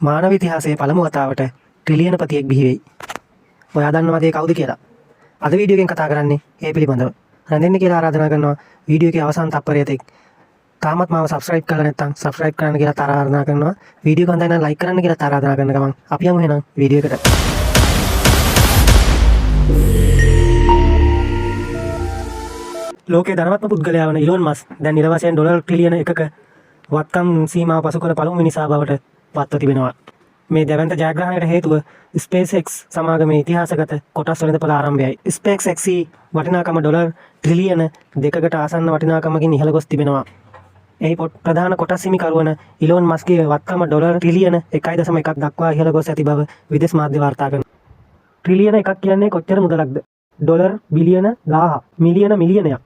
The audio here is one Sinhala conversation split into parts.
මානව ඉතිහාසයේ පළමු වතාවට ට්‍රිලියන පතියෙක් බිහි වෙයි. ඔයා දන්නවද ඒ කවුද කියලා? අද වීඩියෝ එකෙන් කතා කරන්නේ ඒ පිළිබඳව. රැඳෙන්න කියලා ආරාධනා කරනවා වීඩියෝ එකේ අවසාන තත්පරය තෙක්. තාමත් මාව සබ්ස්ක්‍රයිබ් කරලා නැත්නම් සබ්ස්ක්‍රයිබ් කරන්න කියලා ආරාධනා කරනවා. වීඩියෝ එක හොඳයි නම් ලයික් කරන්න කියලා ආරාධනා කරන ගමන් අපි යමු එහෙනම් වීඩියෝ එකට. ලෝකයේ ධනවත්ම පුද්ගලයා වන ඉලෝන් මස්ක් දැන් නිල වශයෙන් ඩොලර් ට්‍රිලියන එකක වත්කම් සීමාව පසු කර පළමු මිනිසා බවට පත්ව තිබෙනවා. මේ දැවැන්ත ජයග්‍රහණයට හේතුව SpaceX සමාගමේ ඉතිහාසගත කොටස් වෙළඳපොළ ආරම්භයයි. SpaceX වටිනාකම ඩොලර් ට්‍රිලියන 2කට ආසන්න වටිනාකමකින් ඉහළ ගොස් තිබෙනවා. එහි ප්‍රධාන කොටස් හිමිකරුවන ඉලෝන් මස්ක්ගේ වත්කම ඩොලර් ට්‍රිලියන 1.1ක් දක්වා ඉහළ ගොස් ඇති බව විදේශ මාධ්‍ය වාර්තා කරනවා. ට්‍රිලියන එකක් කියන්නේ කොච්චර මුදලක්ද? ඩොලර් බිලියන 1000 මිලියන මිලියනයක්.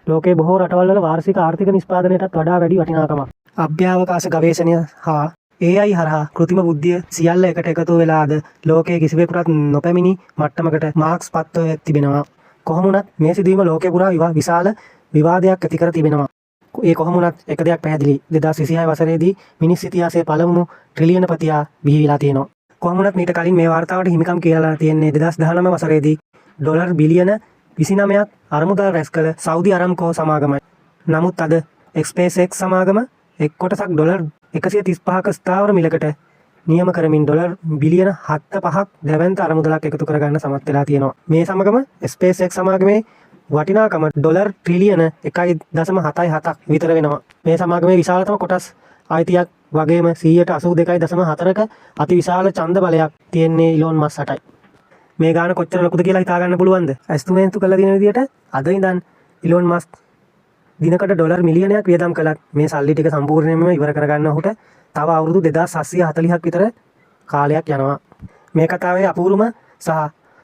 ලෝකයේ බොහෝ රටවල් වල වාර්ෂික ආර්ථික නිෂ්පාදනයටත් වඩා වැඩි වටිනාකමක්. අභ්‍යවකාශ ගවේෂණය හා AI හරහා කෘතිම බුද්ධිය සියල්ල එකට එකතු වෙලාද ලෝකයේ කිසිවෙකුටත් නොපැමිණි මට්ටමකට මාක්ස් පත්ව තිබෙනවා. කොහොම වුණත් මේ සිදුවීම ලෝකේ පුරා විශාල විවාදයක් ඇති කර තිබෙනවා. ඒ කොහොම වුණත් එක දෙයක් පැහැදිලි. 2026 වසරේදී මිනිස් ඉතිහාසයේ පළමු ට්‍රිලියන පතියා බිහි වෙලා තියෙනවා. කොහොම වුණත් මීට කලින් මේ වාර්තාවට හිමිකම් කියලා තියෙන්නේ 2019 වසරේදී ඩොලර් බිලියන 29ක් අරමුදල් රැස් කළ සෞදි අරම්කෝ සමාගමයි. නමුත් අද SpaceX සමාගම එක් කොටසක් ඩොලර් 135ක ස්ථාවර මිලකට නියම කරමින් ඩොලර් බිලියන 7.5ක් දැවැන්ත අරමුදලක් එකතු කරගන්න සමත් වෙලා තියෙනවා. මේ සමගම SpaceX සමාගමේ වටිනාකම ඩොලර් ට්‍රිලියන 1.77ක් විතර වෙනවා. මේ සමාගමේ විශාලතම කොටස් අයිතියක් වගේම 82.4ක අතිවිශාල ඡන්ද බලයක් තියෙන්නේ ඉලෝන් මස්ක් හටයි. මේ ගාන කොච්චර ලොකුද කියලා හිතා ගන්න පුළුවන්ද? ඇස්තුමේන්තු කළ දින විදියට අද ඉඳන් ඉලෝන් මස්ක් දිනකට ඩොලර් මිලියනයක් වියදම් කළත් මේ සල්ලි ටික සම්පූර්ණයෙන්ම ඉවර කරගන්න ඔහුට තව අවුරුදු 2740ක් විතර කාලයක් යනවා. මේ කතාවේ අපූර්වම සහ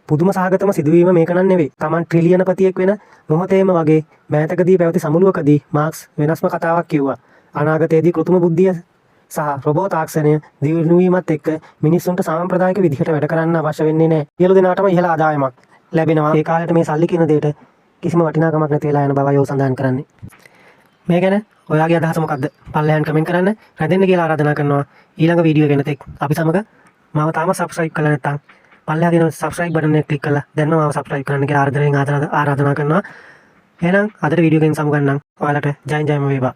පුදුම සහගතම සිදුවීම මේක නන් නෙවෙයි. Taman ට්‍රිලියන පතියෙක් වෙන මොහොතේම වගේ මෑතකදී පැවති සමුළුවකදී මාක්ස් වෙනස්ම කතාවක් කිව්වා. අනාගතයේදී කෘත්‍රිම බුද්ධිය සහ රොබෝ තාක්ෂණය දියුණු වීමත් එක්ක මිනිස්සුන්ට සාම්ප්‍රදායික විදිහට වැඩ කරන්න අවශ්‍ය වෙන්නේ නැහැ. සියලු දෙනාටම ඉහළ ආදායමක් ලැබෙනවා. ඒ කාලේට මේ සල්ලි කියන දෙයට කිසිම වටිනාකමක් නැති වෙලා යන බවයි ඔය සඳහන් කරන්නේ. මේ ගැන ඔයාගේ අදහස මොකක්ද? පල්ලෙහාන් කමෙන්ට් කරන්න. රැඳෙන්න කියලා ආරාධනා කරනවා. ඊළඟ වීඩියෝ එක වෙනතෙක් අපි සමග මාව තාම සබ්ස්ක්‍රයිබ් කරලා නැත්නම් පල්ලෙහා තියෙන සබ්ස්ක්‍රයිබ් බටන් එක ක්ලික් කරලා දැන්ම මාව සබ්ස්ක්‍රයිබ් කරන්න කියලා ආරාධනා කරනවා. එහෙනම් අදට වීඩියෝ එකෙන් සමුගන්නම්. ඔයාලට ජයෙන් ජයම වේවා.